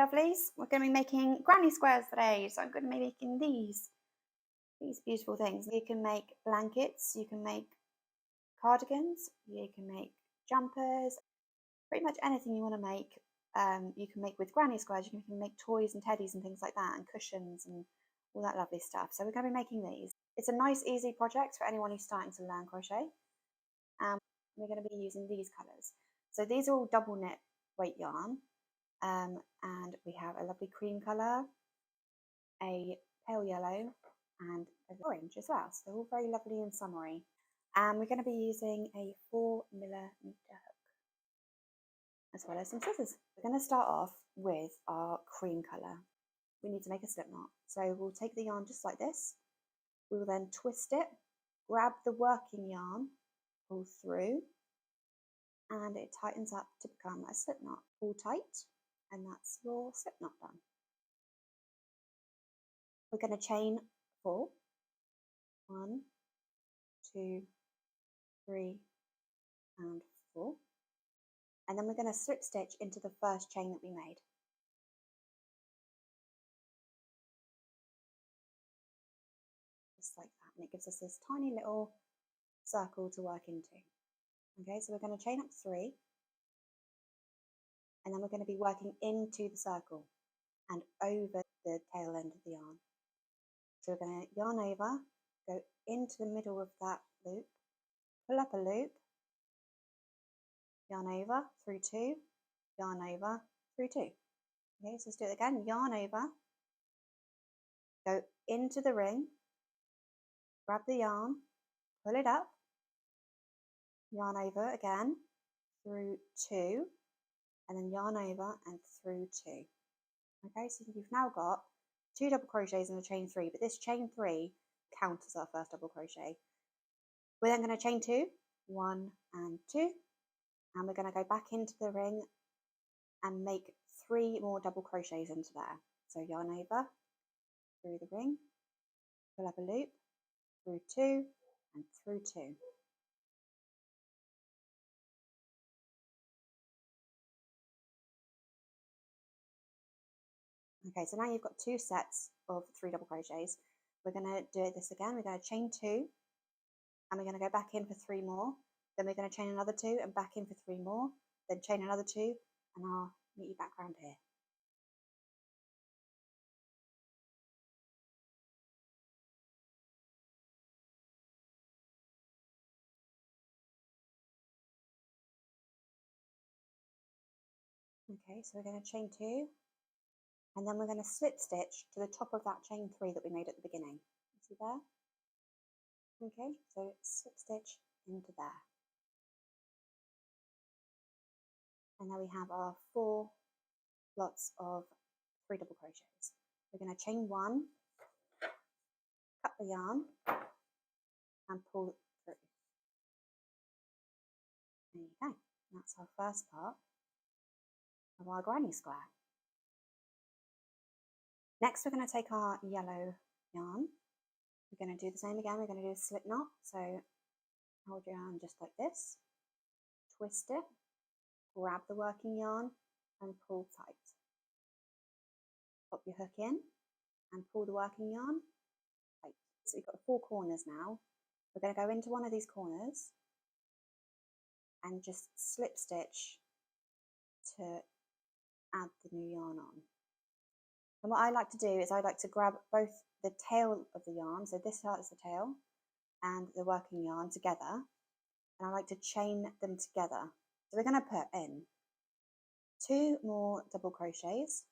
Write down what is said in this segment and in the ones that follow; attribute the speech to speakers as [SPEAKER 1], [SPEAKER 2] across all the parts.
[SPEAKER 1] lovelies, we're going to be making granny squares today. So I'm going to be making these beautiful things. You can make blankets, you can make cardigans, you can make jumpers, pretty much anything you want to make. You can make with granny squares. You can make toys and teddies and things like that, and cushions and all that lovely stuff. So we're going to be making these. It's a nice easy project for anyone who's starting to learn crochet. We're going to be using these colours. So these are all double knit weight yarn, and we have a lovely cream colour, a pale yellow, and an orange as well. So they're all very lovely and summery. And we're going to be using a 4mm hook, as well as some scissors. We're going to start off with our cream colour. We need to make a slip knot. So we'll take the yarn just like this. We will then twist it, grab the working yarn, pull through, and it tightens up to become a slip knot. Pull tight, and that's your slip knot done. We're going to chain 4. 1, 2, 3, and 4. And then we're going to slip stitch into the first chain that we made. Just like that, and it gives us this tiny little circle to work into. Okay, so we're going to chain up 3, and then we're going to be working into the circle and over the tail end of the yarn. So we're going to yarn over, go into the middle of that loop, pull up a loop, yarn over through 2, yarn over through 2. Okay, so let's do it again. Yarn over, go into the ring, grab the yarn, pull it up, yarn over again through 2, and then yarn over and through 2. Okay, so you've now got 2 double crochets in the chain 3, but this chain 3 counts as our first double crochet. We're then going to chain 2, 1 and 2, and we're going to go back into the ring and make 3 more double crochets into there. So yarn over through the ring, pull up a loop, through 2 and through 2. Okay, so now you've got 2 sets of 3 double crochets. We're going to do this again. We're going to chain 2, and we're going to go back in for 3 more. Then we're going to chain another 2 and back in for 3 more. Then chain another 2, and I'll meet you back around here. Okay, so we're going to chain 2, and then we're going to slip stitch to the top of that chain 3 that we made at the beginning. You see there? Okay, so slip stitch into there. And now we have our 4 lots of 3 double crochets. We're going to chain 1, cut the yarn, and pull through. There you go. That's our first part of our granny square. Next, we're going to take our yellow yarn. We're going to do the same again. We're going to do a slip knot. So hold your yarn just like this, twist it, grab the working yarn, and pull tight. Pop your hook in and pull the working yarn tight. So we've got 4 corners now. We're going to go into one of these corners and just slip stitch to add the new yarn on. And what I like to do is I like to grab both the tail of the yarn, so this part is the tail, and the working yarn together, and I like to chain them together. So we're going to put in 2 more double crochets,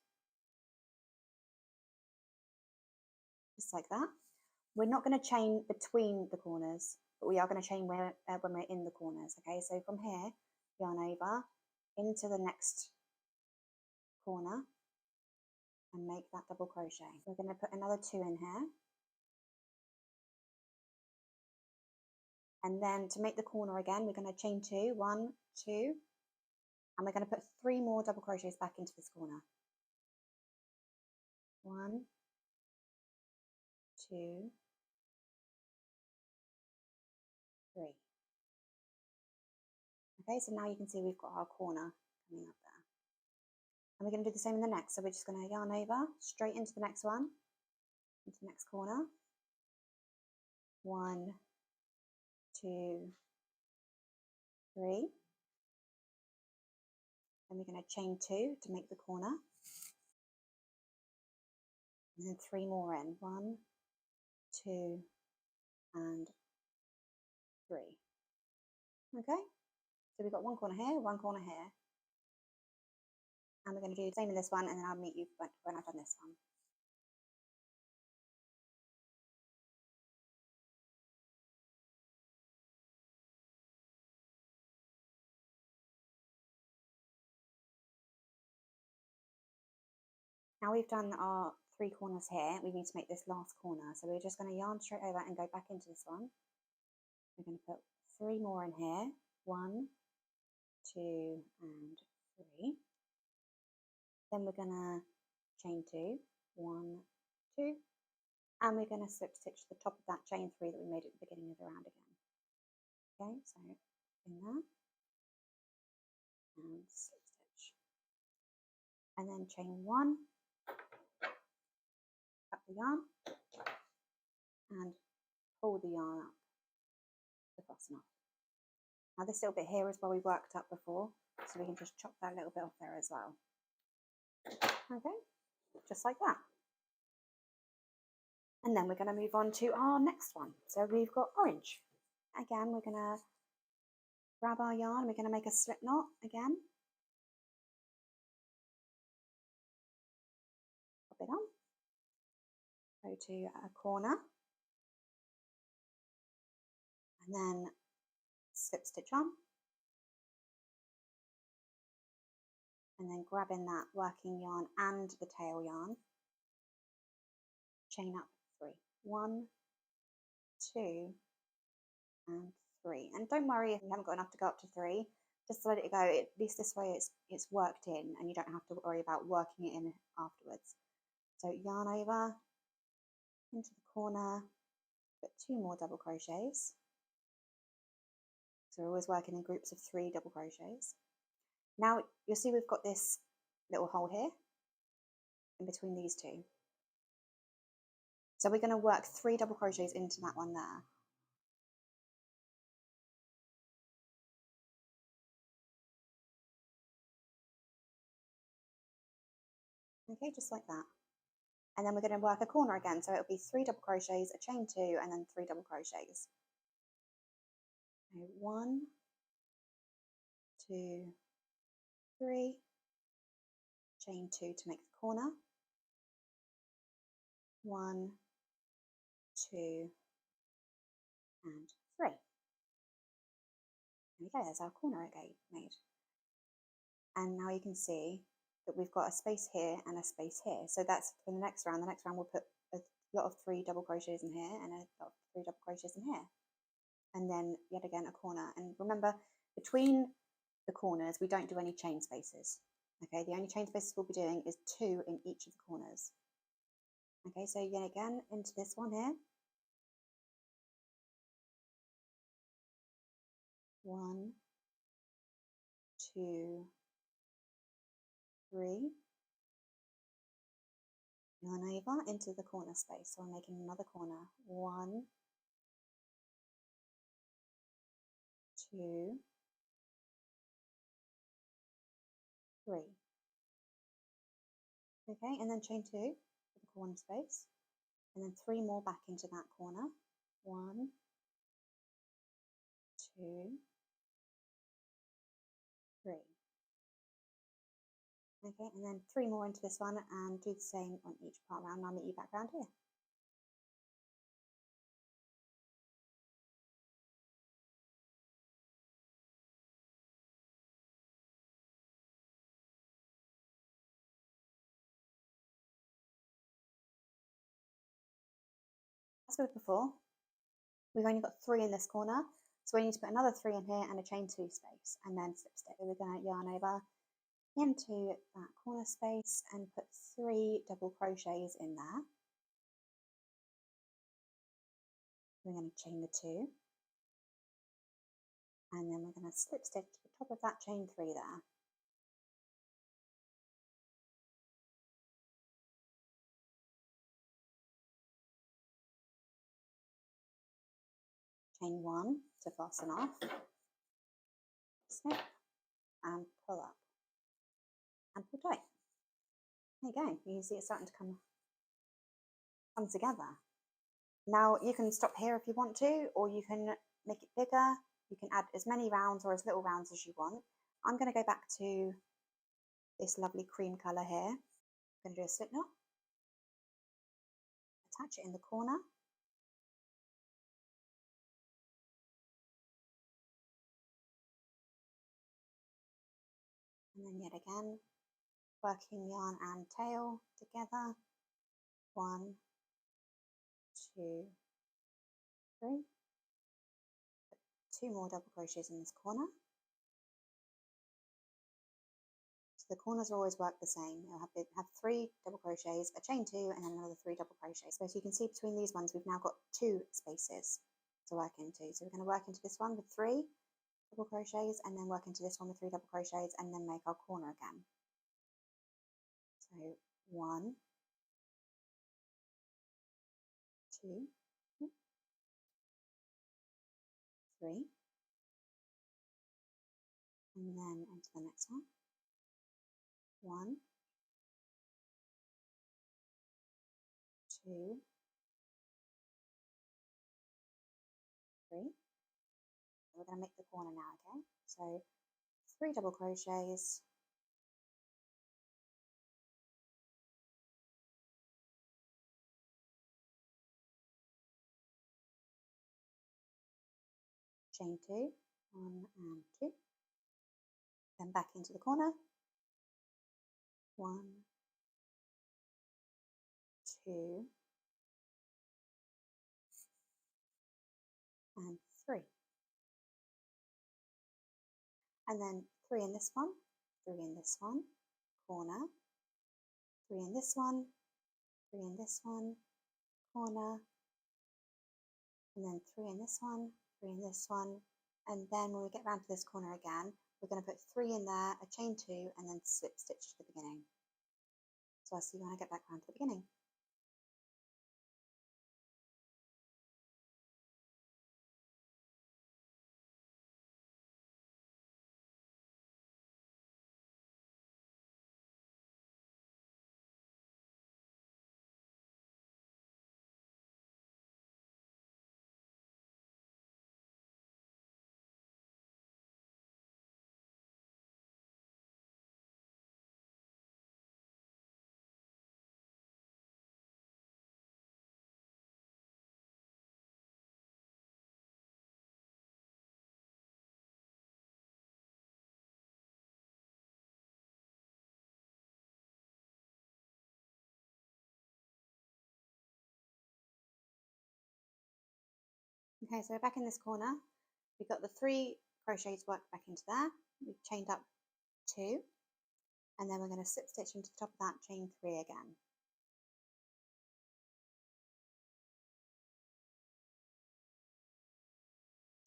[SPEAKER 1] just like that. We're not going to chain between the corners, but we are going to chain when we're in the corners. Okay, so from here, yarn over into the next corner and make that double crochet. We're going to put another 2 in here. And then to make the corner again, we're going to chain 2, 1, 2, and we're going to put 3 more double crochets back into this corner. 1, 2, 3. Okay, so now you can see we've got our corner coming up there. And we're going to do the same in the next. So we're just going to yarn over straight into the next one, into the next corner. 1, 2, 3. Then we're going to chain 2 to make the corner. And then 3 more in. 1, 2, and 3. Okay, so we've got one corner here, one corner here. And we're going to do the same in this one, and then I'll meet you when I've done this one. Now we've done our 3 corners here, we need to make this last corner. So we're just going to yarn straight over and go back into this one. We're going to put 3 more in here. 1, 2, and 3. Then we're going to chain 2. 1, 2. And we're going to slip stitch the top of that chain 3 that we made at the beginning of the round again. Okay, so in there. And slip stitch. And then chain 1. Cut the yarn. And pull the yarn up to fasten off. Now this little bit here is where we worked up before, so we can just chop that little bit off there as well. Okay, just like that. And then we're going to move on to our next one. So we've got orange. Again, we're going to grab our yarn, we're going to make a slip knot again. Pop it on. Go to a corner. And then slip stitch on. And then grab in that working yarn and the tail yarn. Chain up 3. 1, 2, and 3. And don't worry if you haven't got enough to go up to 3. Just let it go. At least this way it's worked in, and you don't have to worry about working it in afterwards. So yarn over into the corner, put 2 more double crochets. So we're always working in groups of 3 double crochets. Now you'll see we've got this little hole here in between these 2. So we're going to work 3 double crochets into that one there. Okay, just like that. And then we're going to work a corner again. So it'll be 3 double crochets, a chain 2, and then 3 double crochets. So 1, 2, 3, chain 2 to make the corner. 1, 2, and 3. There we go, there's our corner again made. And now you can see that we've got a space here and a space here. So that's for the next round. The next round we'll put a lot of 3 double crochets in here and a lot of 3 double crochets in here. And then yet again a corner. And remember, between the corners we don't do any chain spaces. Okay, the only chain spaces we'll be doing is 2 in each of the corners. Okay, so yet again into this one here. 1, 2, 3. Yarn over into the corner space. So I'm making another corner. 1, 2, 3. Okay, and then chain 2 for the corner space, and then 3 more back into that corner. 1, 2, 3. Okay, and then 3 more into this one, and do the same on each part round. I'll meet you back round here. As with before, we've only got 3 in this corner, so we need to put another 3 in here and a chain 2 space, and then slip stitch. We're going to yarn over into that corner space and put 3 double crochets in there. We're going to chain the 2, and then we're going to slip stitch to the top of that chain 3 there. chain 1 to fasten off, snip and pull up and pull tight. There you go. You can see it's starting to come together. Now you can stop here if you want to, or you can make it bigger. You can add as many rounds or as little rounds as you want. I'm going to go back to this lovely cream colour here. I'm going to do a slip knot, attach it in the corner, and then yet again working yarn and tail together. 1, 2, 3. Put 2 more double crochets in this corner. So the corners always work the same. You'll have 3 double crochets, a chain 2, and then another 3 double crochets. So as you can see between these ones, we've now got 2 spaces to work into. So we're going to work into this one with 3 double crochets, and then work into this one with 3 double crochets, and then make our corner again. So 1, 2, 3, and then into the next one. 1, 2, 3. We're going to make the corner now, okay? So 3 double crochets, chain 2, 1 and 2, then back into the corner, 1, 2, and 3, and then 3 in this one, 3 in this one, corner, 3 in this one, 3 in this one, corner, and then 3 in this one, 3 in this one, and then when we get round to this corner again, we're going to put 3 in there, a chain 2, and then slip stitch to the beginning. So I'll see you when I get back round to the beginning. Okay, so we're back in this corner. We've got the 3 crochets worked back into there. We've chained up 2, and then we're going to slip stitch into the top of that, chain 3 again.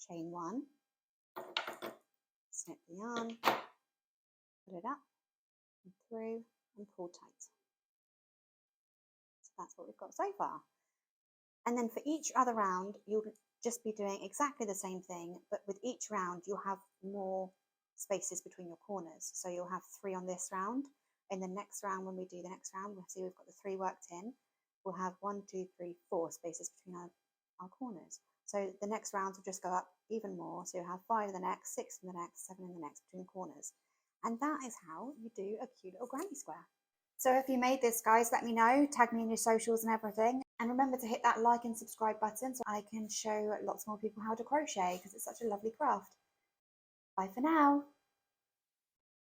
[SPEAKER 1] Chain 1, snip the yarn, put it up and through, and pull tight. So that's what we've got so far. And then for each other round, you'll just be doing exactly the same thing, but with each round, you'll have more spaces between your corners. So you'll have 3 on this round. In the next round, when we do the next round, we'll see we've got the 3 worked in. We'll have 1, 2, 3, 4 spaces between our corners. So the next rounds will just go up even more. So you'll have 5 in the next, 6 in the next, 7 in the next between the corners. And that is how you do a cute little granny square. So if you made this, guys, let me know. Tag me in your socials and everything. And remember to hit that like and subscribe button so I can show lots more people how to crochet, because it's such a lovely craft. Bye for now.